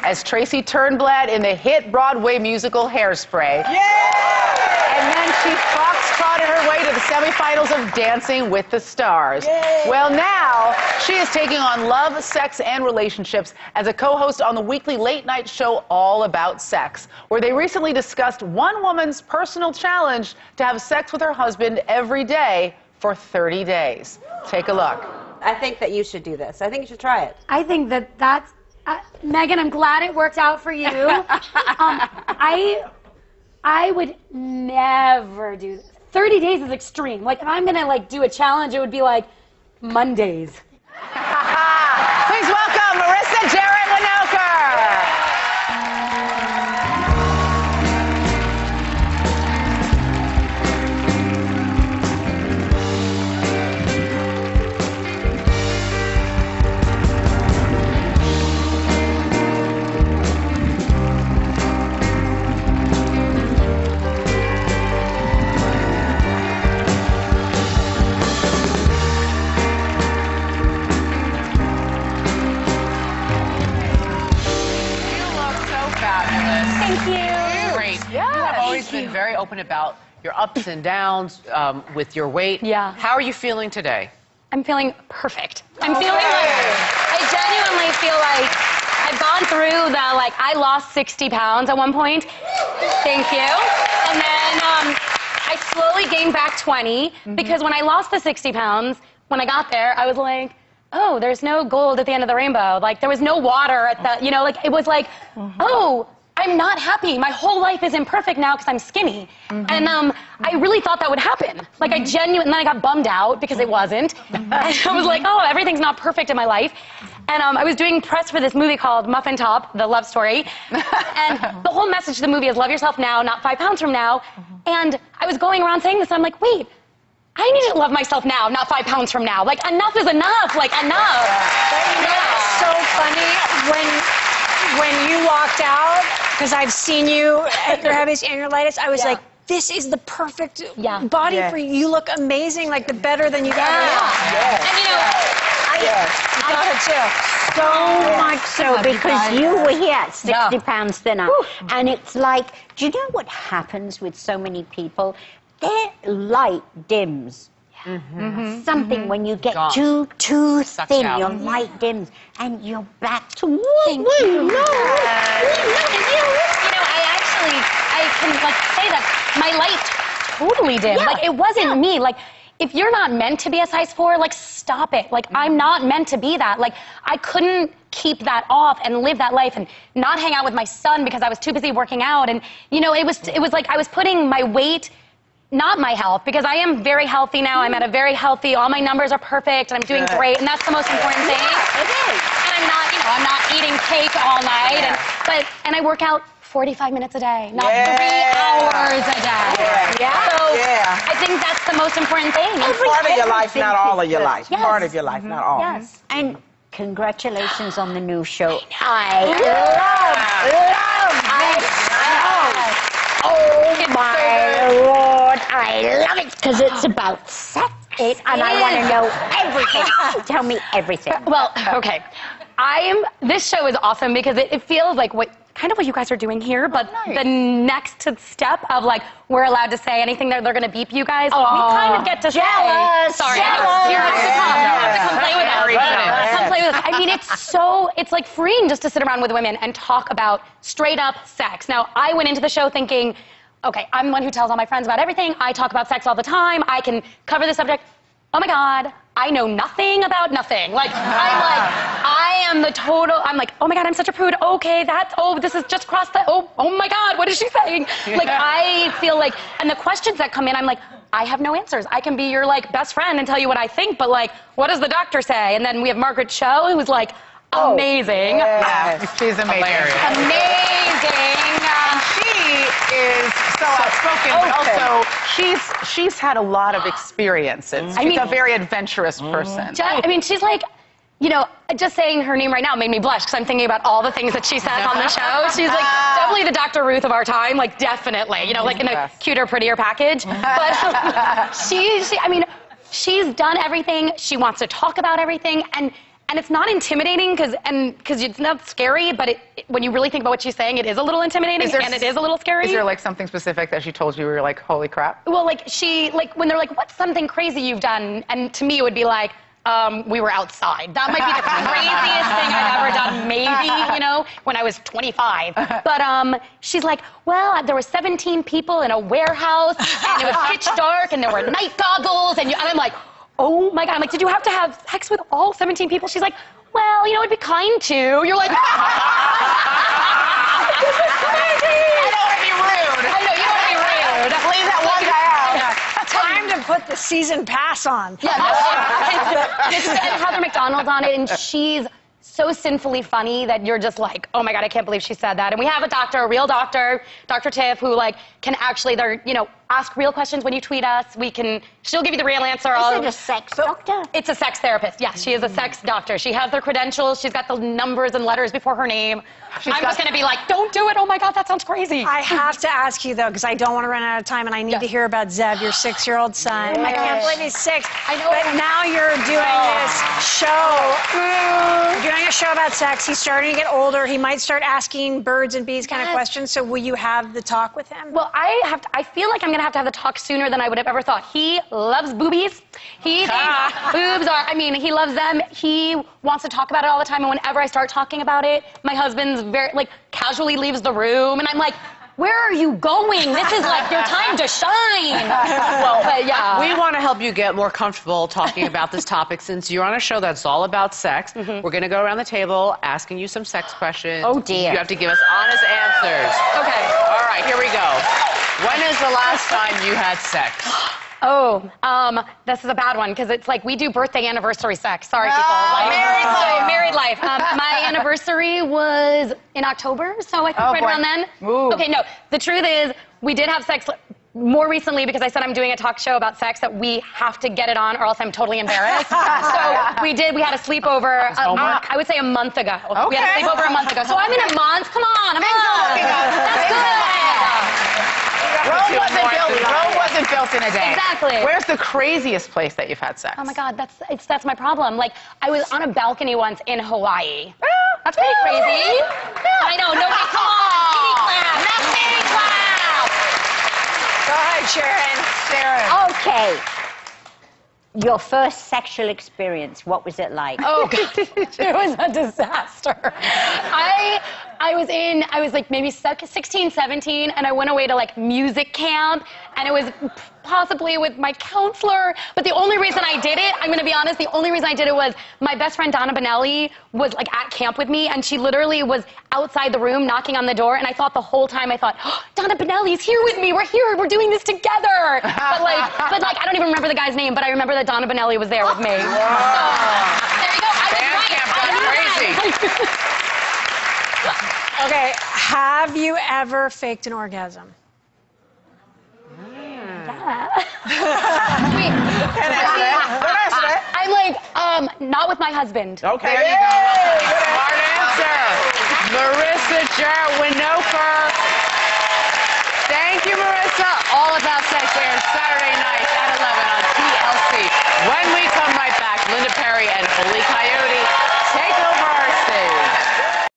as Tracy Turnblad in the hit Broadway musical Hairspray. Yeah! And then she foxtrotted her way to the semifinals of Dancing with the Stars. Yay. Well, now she is taking on love, sex, and relationships as a co-host on the weekly late-night show All About Sex, where they recently discussed one woman's personal challenge to have sex with her husband every day for 30 days. Take a look. I think that you should do this. I think you should try it. I think that's... Megan, I'm glad it worked out for you. I would never do this. 30 days is extreme. Like, if I'm gonna, like, do a challenge, it would be, like, Mondays. Please welcome Marissa, Jaret Winokur. Thank you. Great. Yes. You have always been very open about your ups and downs with your weight. Yeah. How are you feeling today? I'm feeling perfect. I'm feeling like, I genuinely feel like I've gone through the, like, I lost 60 pounds at one point. Thank you. And then I slowly gained back 20 because when I lost the 60 pounds, when I got there, I was like, oh, there's no gold at the end of the rainbow. Like, there was no water at the, you know, like, it was like, oh, I'm not happy. My whole life is imperfect now because I'm skinny. And I really thought that would happen. Like, I genuinely, and then I got bummed out because it wasn't. And I was like, oh, everything's not perfect in my life. And I was doing press for this movie called Muffin Top, the love story. And the whole message of the movie is love yourself now, not 5 pounds from now. And I was going around saying this, and I'm like, wait, I need to love myself now, not 5 pounds from now. Like, enough is enough. Like, enough. It's so funny when you walked out, because I've seen you at your heaviest annulitis, I was like, this is the perfect body for you. You look amazing, like the better than you've ever looked. And you know, I got it too. So much so because you were here, 60 pounds thinner. And it's like, do you know what happens with so many people? Their light dims. Something when you get too thin, your light dims, and you're back to what we know. You know, I can like say that my light totally dimmed. Like, it wasn't me. Like, if you're not meant to be a size 4, like, stop it. Like, I'm not meant to be that. Like, I couldn't keep that off and live that life and not hang out with my son because I was too busy working out. And you know, it was like I was putting my weight. Not my health, because I am very healthy now. I'm at a very healthy, all my numbers are perfect, and I'm doing great, and that's the most important thing. It is. And I'm not, you know, I'm not eating cake all night, and I work out 45 minutes a day, not 3 hours a day. So I think that's the most important thing. Part of your life, not all of your life. Part of your life, not all. Yes. And congratulations on the new show. Oh my Lord, I love it because it's about sex, and I want to know everything. Tell me everything. Well, okay. This show is awesome because it feels like kind of what you guys are doing here, but the next step of, like, we're allowed to say anything that they're going to beep you guys. We kind of get to say. Sorry, you have to come play with us. Come play with us. I mean, it's like freeing just to sit around with women and talk about straight up sex. Now, I went into the show thinking, okay, I'm the one who tells all my friends about everything. I talk about sex all the time. I can cover the subject. Oh my God, I know nothing about nothing. Like, I'm like, oh my God, I'm such a prude. Okay, this is just crossed the, oh my God, what is she saying? Like, I feel like, and the questions that come in, I'm like, I have no answers. I can be your, like, best friend and tell you what I think, but, like, what does the doctor say? And then we have Margaret Cho, who's, like, amazing. She's amazing. Amazing. She is so outspoken, but also she's had a lot of experiences. She's a very adventurous person. I mean, she's like, you know, just saying her name right now made me blush because I'm thinking about all the things that she says on the show. She's like definitely the Dr. Ruth of our time, like definitely, you know, like in a cuter, prettier package. But I mean, she's done everything. She wants to talk about everything, and and it's not intimidating because it's not scary, but when you really think about what she's saying, it is a little intimidating and it is a little scary. Is there like something specific that she told you where you're like, holy crap? Well, like when they're like, what's something crazy you've done? And to me, it would be like, we were outside. That might be the craziest thing I've ever done, maybe, you know, when I was 25. But she's like, well, there were 17 people in a warehouse, and it was pitch dark, and there were night goggles, and I'm like, oh my God. I'm like, did you have to have sex with all 17 people? She's like, well, you know, it'd be kind to. You're like, this is crazy. I don't want to be rude. I know, you don't want to be rude. Leave that one guy out. Time to put the season pass on. Yeah, and Heather McDonald's on it, and she's so sinfully funny that you're just like, oh my God, I can't believe she said that. And we have a doctor, a real doctor, Dr. Tiff, who like can actually, ask real questions when you tweet us. She'll give you the real answer. Is it a sex doctor? It's a sex therapist. Yes, she is a sex doctor. She has their credentials. She's got the numbers and letters before her name. I'm just going to be like, don't do it. Oh my God, that sounds crazy. I have to ask you though, because I don't want to run out of time, and I need to hear about Zeb, your 6-year-old son. I can't believe he's 6. I know. But now you're doing this show. You're doing a show about sex. He's starting to get older. He might start asking birds and bees kind of questions. So will you have the talk with him? Well, I feel like I'm going to have the talk sooner than I would have ever thought. He loves boobies. He thinks boobs are, he loves them. He wants to talk about it all the time. And whenever I start talking about it, my husband's casually leaves the room. And I'm like, where are you going? This is like your time to shine. Well, but yeah. We want to help you get more comfortable talking about this topic since you're on a show that's all about sex. We're going to go around the table asking you some sex questions. Oh, dear. You have to give us honest answers. Okay. All right, here we go. When is the last time you had sex? Oh, this is a bad one because it's like we do birthday anniversary sex. Sorry, people. Married life. My anniversary was in October, so I think right around then. Ooh. Okay, no. The truth is, we did have sex more recently because I said I'm doing a talk show about sex that we have to get it on or else I'm totally embarrassed. So we had a sleepover, I would say a month ago. Okay. We had a sleepover a month ago. So I'm in a month. Come on, a month. That's good. Rome wasn't built in a day. Exactly. Where's the craziest place that you've had sex? Oh my God, that's my problem. Like, I was on a balcony once in Hawaii. That's pretty crazy. I know, nobody, come on, kitty clap. Go ahead, Sharon. Okay. Your first sexual experience, what was it like? Oh God, it was a disaster. I was like maybe 16, 17, and I went away to like music camp, and it was possibly with my counselor. But the only reason I did it, I'm gonna be honest, the only reason I did it was my best friend Donna Benelli was like at camp with me, and she literally was outside the room knocking on the door, and I thought the whole time, oh, Donna Benelli's here with me. We're here. We're doing this together. But I don't even remember the guy's name, but I remember that Donna Benelli was there with me. So, there you go. I was right. Okay, have you ever faked an orgasm? Wait. I'm like, not with my husband. Okay. There you go. Smart answer. Marissa, Jaret Winokur. Thank you, Marissa. All About Sex airs Saturday night at 11 on TLC. When we come right back, Linda Perry and Holy